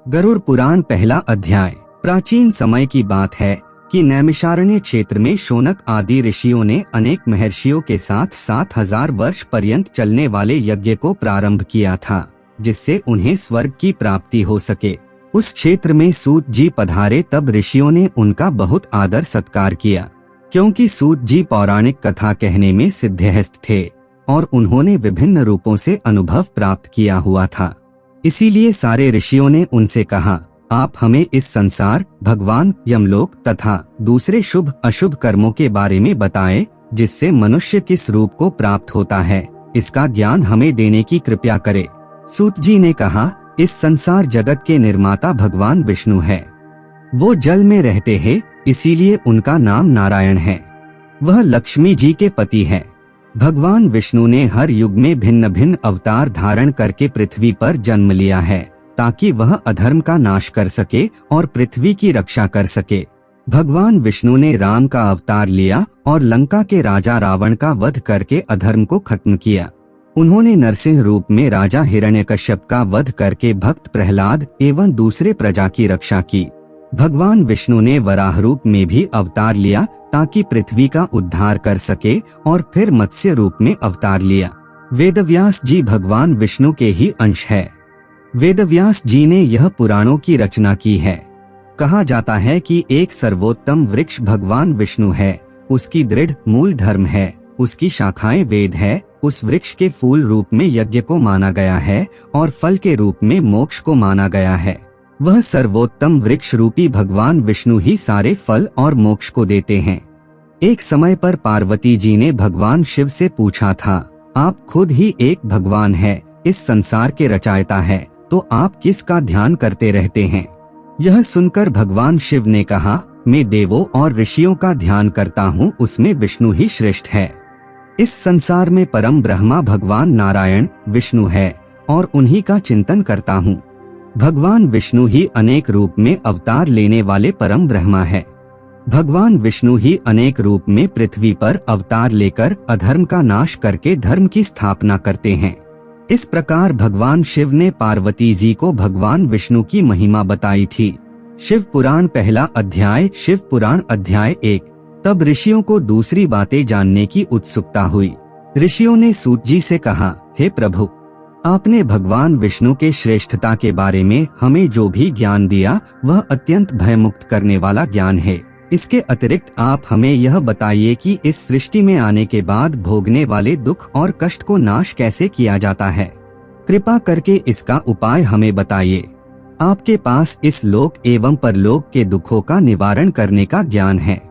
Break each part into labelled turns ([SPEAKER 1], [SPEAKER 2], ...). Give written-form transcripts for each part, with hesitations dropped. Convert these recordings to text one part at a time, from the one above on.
[SPEAKER 1] गरुड़ पुराण पहला अध्याय। प्राचीन समय की बात है कि नैमिषारण्य क्षेत्र में शौनक आदि ऋषियों ने अनेक महर्षियों के साथ 7000 वर्ष पर्यंत चलने वाले यज्ञ को प्रारंभ किया था, जिससे उन्हें स्वर्ग की प्राप्ति हो सके। उस क्षेत्र में सूत जी पधारे तब ऋषियों ने उनका बहुत आदर सत्कार किया, क्योंकि सूत जी पौराणिक कथा कहने में सिद्धहस्त थे और उन्होंने विभिन्न रूपों से अनुभव प्राप्त किया हुआ था। इसीलिए सारे ऋषियों ने उनसे कहा, आप हमें इस संसार, भगवान, यमलोक तथा दूसरे शुभ अशुभ कर्मों के बारे में बताएं, जिससे मनुष्य किस रूप को प्राप्त होता है, इसका ज्ञान हमें देने की कृपा करे। सूत जी ने कहा, इस संसार जगत के निर्माता भगवान विष्णु है। वो जल में रहते हैं, इसीलिए उनका नाम नारायण है। वह लक्ष्मी जी के पति है। भगवान विष्णु ने हर युग में भिन्न भिन्न अवतार धारण करके पृथ्वी पर जन्म लिया है, ताकि वह अधर्म का नाश कर सके और पृथ्वी की रक्षा कर सके। भगवान विष्णु ने राम का अवतार लिया और लंका के राजा रावण का वध करके अधर्म को खत्म किया। उन्होंने नरसिंह रूप में राजा हिरण्यकश्यप का वध करके भक्त प्रहलाद एवं दूसरे प्रजा की रक्षा की। भगवान विष्णु ने वराह रूप में भी अवतार लिया ताकि पृथ्वी का उद्धार कर सके और फिर मत्स्य रूप में अवतार लिया। वेदव्यास जी भगवान विष्णु के ही अंश है। वेदव्यास जी ने यह पुराणों की रचना की है। कहा जाता है कि एक सर्वोत्तम वृक्ष भगवान विष्णु है, उसकी दृढ़ मूल धर्म है, उसकी शाखाएं वेद है, उस वृक्ष के फूल रूप में यज्ञ को माना गया है और फल के रूप में मोक्ष को माना गया है। वह सर्वोत्तम वृक्ष रूपी भगवान विष्णु ही सारे फल और मोक्ष को देते हैं। एक समय पर पार्वती जी ने भगवान शिव से पूछा था, आप खुद ही एक भगवान है, इस संसार के रचयिता है, तो आप किसका ध्यान करते रहते हैं? यह सुनकर भगवान शिव ने कहा, मैं देवों और ऋषियों का ध्यान करता हूँ, उसमें विष्णु ही श्रेष्ठ है। इस संसार में परम ब्रह्मा भगवान नारायण विष्णु है और उन्हीं का चिंतन करता हूँ। भगवान विष्णु ही अनेक रूप में अवतार लेने वाले परम ब्रह्मा है। भगवान विष्णु ही अनेक रूप में पृथ्वी पर अवतार लेकर अधर्म का नाश करके धर्म की स्थापना करते हैं। इस प्रकार भगवान शिव ने पार्वती जी को भगवान विष्णु की महिमा बताई थी। शिव पुराण पहला अध्याय। शिव पुराण अध्याय 1। तब ऋषियों को दूसरी बातें जानने की उत्सुकता हुई। ऋषियों ने सूत जी से कहा, हे प्रभु, आपने भगवान विष्णु के श्रेष्ठता के बारे में हमें जो भी ज्ञान दिया वह अत्यंत भयमुक्त करने वाला ज्ञान है। इसके अतिरिक्त आप हमें यह बताइए कि इस सृष्टि में आने के बाद भोगने वाले दुख और कष्ट को नाश कैसे किया जाता है। कृपा करके इसका उपाय हमें बताइए। आपके पास इस लोक एवं परलोक के दुखों का निवारण करने का ज्ञान है।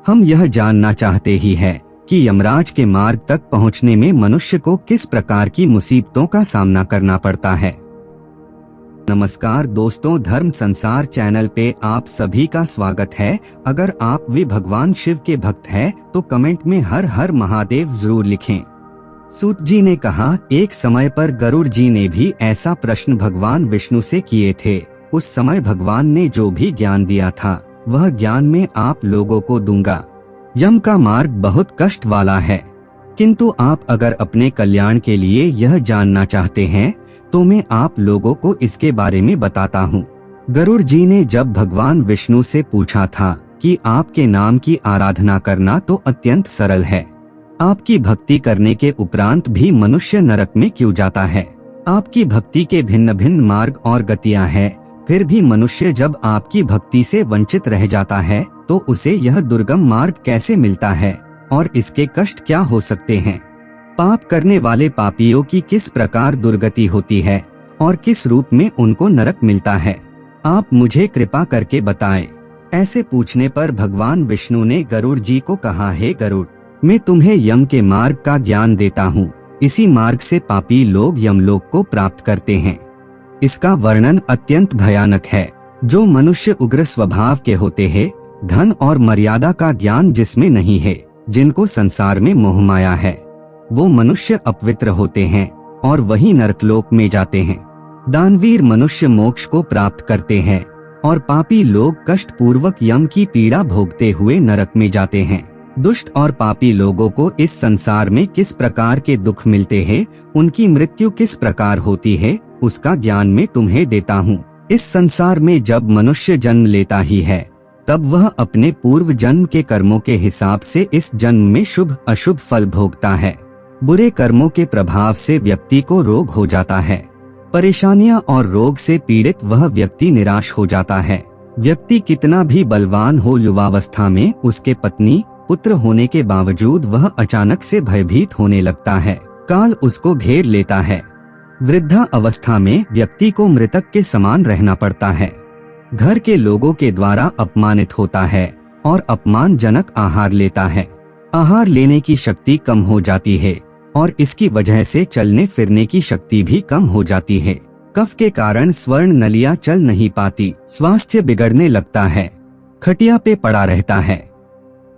[SPEAKER 1] हम यह जानना चाहते ही है कि यमराज के मार्ग तक पहुंचने में मनुष्य को किस प्रकार की मुसीबतों का सामना करना पड़ता है। नमस्कार दोस्तों, धर्म संसार चैनल पे आप सभी का स्वागत है। अगर आप भी भगवान शिव के भक्त हैं तो कमेंट में हर हर महादेव जरूर लिखें। सूत जी ने कहा, एक समय पर गरुड़ जी ने भी ऐसा प्रश्न भगवान विष्णु से किए थे। उस समय भगवान ने जो भी ज्ञान दिया था वह ज्ञान मैं आप लोगों को दूंगा। यम का मार्ग बहुत कष्ट वाला है, किंतु आप अगर अपने कल्याण के लिए यह जानना चाहते हैं तो मैं आप लोगों को इसके बारे में बताता हूँ। गरुड़ जी ने जब भगवान विष्णु से पूछा था कि आपके नाम की आराधना करना तो अत्यंत सरल है, आपकी भक्ति करने के उपरांत भी मनुष्य नरक में क्यों जाता है? आपकी भक्ति के भिन्न भिन्न मार्ग और गतियाँ हैं, फिर भी मनुष्य जब आपकी भक्ति से वंचित रह जाता है तो उसे यह दुर्गम मार्ग कैसे मिलता है और इसके कष्ट क्या हो सकते हैं? पाप करने वाले पापियों की किस प्रकार दुर्गति होती है और किस रूप में उनको नरक मिलता है? आप मुझे कृपा करके बताएं। ऐसे पूछने पर भगवान विष्णु ने गरुड़ जी को कहा, हे गरुड़, मैं तुम्हें यम के मार्ग का ज्ञान देता हूँ। इसी मार्ग से पापी लोग यमलोक को प्राप्त करते हैं। इसका वर्णन अत्यंत भयानक है। जो मनुष्य उग्र स्वभाव के होते हैं, धन और मर्यादा का ज्ञान जिसमें नहीं है, जिनको संसार में मोह माया है, वो मनुष्य अपवित्र होते हैं और वही नरकलोक में जाते हैं। दानवीर मनुष्य मोक्ष को प्राप्त करते हैं और पापी लोग कष्ट पूर्वक यम की पीड़ा भोगते हुए नरक में जाते हैं। दुष्ट और पापी लोगों को इस संसार में किस प्रकार के दुख मिलते हैं, उनकी मृत्यु किस प्रकार होती है, उसका ज्ञान मैं तुम्हें देता हूँ। इस संसार में जब मनुष्य जन्म लेता ही है, तब वह अपने पूर्व जन्म के कर्मों के हिसाब से इस जन्म में शुभ अशुभ फल भोगता है। बुरे कर्मों के प्रभाव से व्यक्ति को रोग हो जाता है। परेशानियां और रोग से पीड़ित वह व्यक्ति निराश हो जाता है। व्यक्ति कितना भी बलवान हो, युवावस्था में उसके पत्नी पुत्र होने के बावजूद वह अचानक से भयभीत होने लगता है। काल उसको घेर लेता है। वृद्धा अवस्था में व्यक्ति को मृतक के समान रहना पड़ता है। घर के लोगों के द्वारा अपमानित होता है और अपमानजनक आहार लेता है। आहार लेने की शक्ति कम हो जाती है और इसकी वजह से चलने फिरने की शक्ति भी कम हो जाती है। कफ के कारण स्वर्ण नलियां चल नहीं पाती, स्वास्थ्य बिगड़ने लगता है, खटिया पे पड़ा रहता है,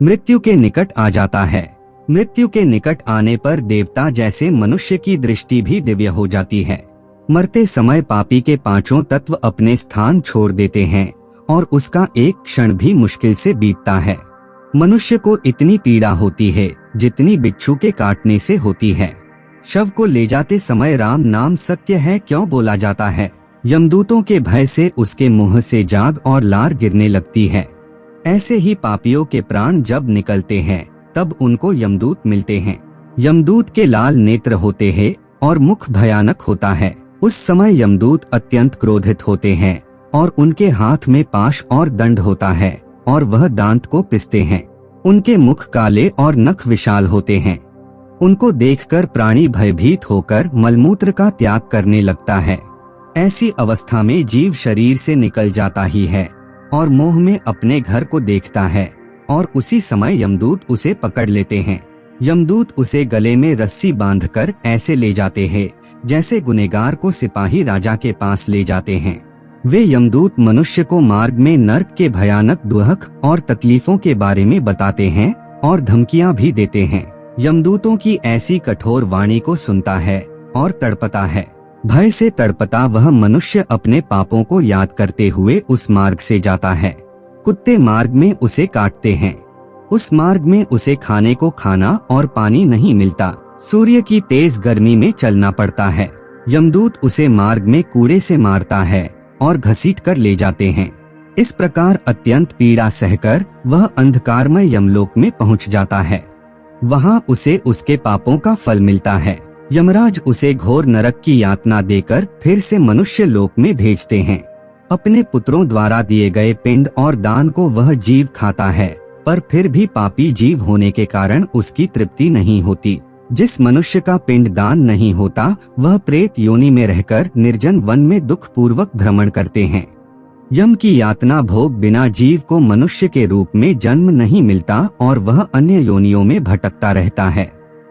[SPEAKER 1] मृत्यु के निकट आ जाता है। मृत्यु के निकट आने पर देवता जैसे मनुष्य की दृष्टि भी दिव्य हो जाती है। मरते समय पापी के पांचों तत्व अपने स्थान छोड़ देते हैं और उसका एक क्षण भी मुश्किल से बीतता है। मनुष्य को इतनी पीड़ा होती है जितनी बिच्छू के काटने से होती है। शव को ले जाते समय राम नाम सत्य है क्यों बोला जाता है। यमदूतों के भय से उसके मुंह से जाग और लार गिरने लगती है। ऐसे ही पापियों के प्राण जब निकलते हैं तब उनको यमदूत मिलते हैं। यमदूत के लाल नेत्र होते हैं और मुख भयानक होता है। उस समय यमदूत अत्यंत क्रोधित होते हैं और उनके हाथ में पाश और दंड होता है और वह दांत को पिसते हैं। उनके मुख काले और नख विशाल होते हैं। उनको देखकर प्राणी भयभीत होकर मलमूत्र का त्याग करने लगता है। ऐसी अवस्था में जीव शरीर से निकल जाता ही है और मोह में अपने घर को देखता है और उसी समय यमदूत उसे पकड़ लेते हैं। यमदूत उसे गले में रस्सी बांधकर ऐसे ले जाते हैं जैसे गुनहगार को सिपाही राजा के पास ले जाते हैं। वे यमदूत मनुष्य को मार्ग में नर्क के भयानक दुख और तकलीफों के बारे में बताते हैं और धमकियां भी देते हैं। यमदूतों की ऐसी कठोर वाणी को सुनता है और तड़पता है। भय से तड़पता वह मनुष्य अपने पापों को याद करते हुए उस मार्ग से जाता है। कुत्ते मार्ग में उसे काटते हैं। उस मार्ग में उसे खाने को खाना और पानी नहीं मिलता। सूर्य की तेज गर्मी में चलना पड़ता है। यमदूत उसे मार्ग में कूड़े से मारता है और घसीट कर ले जाते हैं। इस प्रकार अत्यंत पीड़ा सहकर वह अंधकारमय यमलोक में पहुंच जाता है। वहां उसे उसके पापों का फल मिलता है। यमराज उसे घोर नरक की यातना देकर फिर से मनुष्य लोक में भेजते हैं। अपने पुत्रों द्वारा दिए गए पिंड और दान को वह जीव खाता है, पर फिर भी पापी जीव होने के कारण उसकी तृप्ति नहीं होती। जिस मनुष्य का पिंड दान नहीं होता वह प्रेत योनि में रहकर निर्जन वन में दुख पूर्वक भ्रमण करते हैं। यम की यातना भोग बिना जीव को मनुष्य के रूप में जन्म नहीं मिलता और वह अन्य योनियों में भटकता रहता है।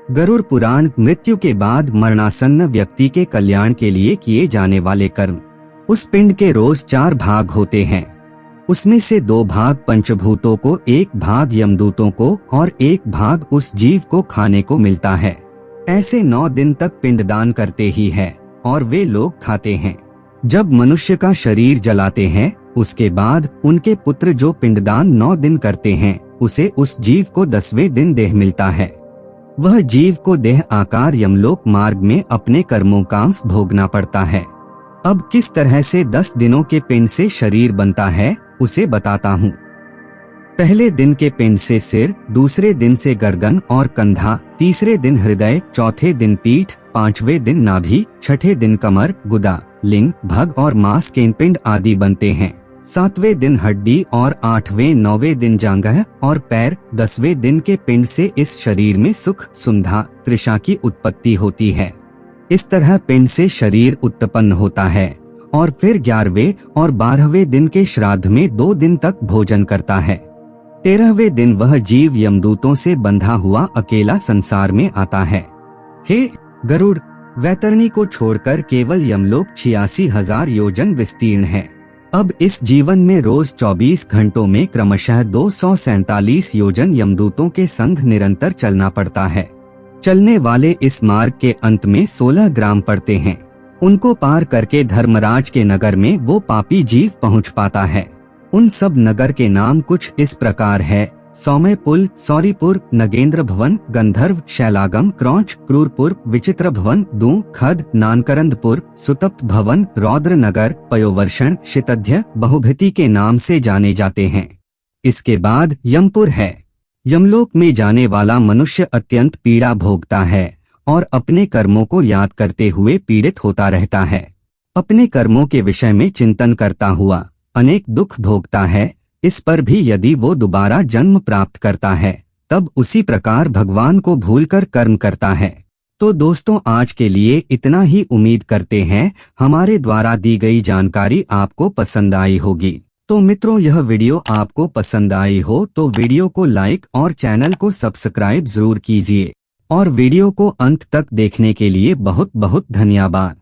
[SPEAKER 1] गरुड़ पुराण मृत्यु के बाद मरणासन्न व्यक्ति के कल्याण के लिए किए जाने वाले कर्म। उस पिंड के रोज 4 भाग होते हैं। उसमें से 2 भाग पंचभूतों को, 1 भाग यमदूतों को और 1 भाग उस जीव को खाने को मिलता है। ऐसे 9 दिन तक पिंडदान करते ही है और वे लोग खाते हैं। जब मनुष्य का शरीर जलाते हैं उसके बाद उनके पुत्र जो पिंडदान 9 दिन करते हैं उसे उस जीव को 10वें दिन देह मिलता है। वह जीव को देह आकार यमलोक मार्ग में अपने कर्मों का भोगना पड़ता है। अब किस तरह से 10 दिनों के पिंड से शरीर बनता है उसे बताता हूँ। पहले दिन के पिंड से सिर, दूसरे दिन से गर्दन और कंधा, तीसरे दिन हृदय, चौथे दिन पीठ, 5वें दिन नाभि, छठे दिन कमर, गुदा, लिंग, भग और मांस के पिंड आदि बनते हैं। 7वें दिन हड्डी और 8वें 9वें दिन जांघ और पैर, 10वें दिन के पिंड से इस शरीर में सुख, सुंधा, तृषा की उत्पत्ति होती है। इस तरह पिंड से शरीर उत्पन्न होता है और फिर 11वें और 12वें दिन के श्राद्ध में 2 दिन तक भोजन करता है। 13वें दिन वह जीव यमदूतों से बंधा हुआ अकेला संसार में आता है। हे गरुड़, वैतरणी को छोड़कर केवल यमलोक 86,000 योजन विस्तीर्ण है। अब इस जीवन में रोज 24 घंटों में क्रमशः 247 योजन यमदूतों के संग निरंतर चलना पड़ता है। चलने वाले इस मार्ग के अंत में 16 ग्राम पड़ते हैं। उनको पार करके धर्मराज के नगर में वो पापी जीव पहुंच पाता है। उन सब नगर के नाम कुछ इस प्रकार है: सौम्यपुल, सौरीपुर, नगेंद्र भवन, गंधर्व, शैलागम, क्रौंच, क्रूरपुर, विचित्र भवन, दूं, खद, नानकरंदपुर, सुतप्त भवन, रौद्र नगर, पयोवर्षण, शितध्य, बहुभिति के नाम से जाने जाते हैं। इसके बाद यमपुर है। यमलोक में जाने वाला मनुष्य अत्यंत पीड़ा भोगता है और अपने कर्मों को याद करते हुए पीड़ित होता रहता है। अपने कर्मों के विषय में चिंतन करता हुआ अनेक दुख भोगता है। इस पर भी यदि वो दोबारा जन्म प्राप्त करता है तब उसी प्रकार भगवान को भूलकर कर्म करता है। तो दोस्तों, आज के लिए इतना ही। उम्मीद करते हैं हमारे द्वारा दी गई जानकारी आपको पसंद आई होगी। तो मित्रों, यह वीडियो आपको पसंद आई हो तो वीडियो को लाइक और चैनल को सब्सक्राइब जरूर कीजिए। और वीडियो को अंत तक देखने के लिए बहुत बहुत धन्यवाद।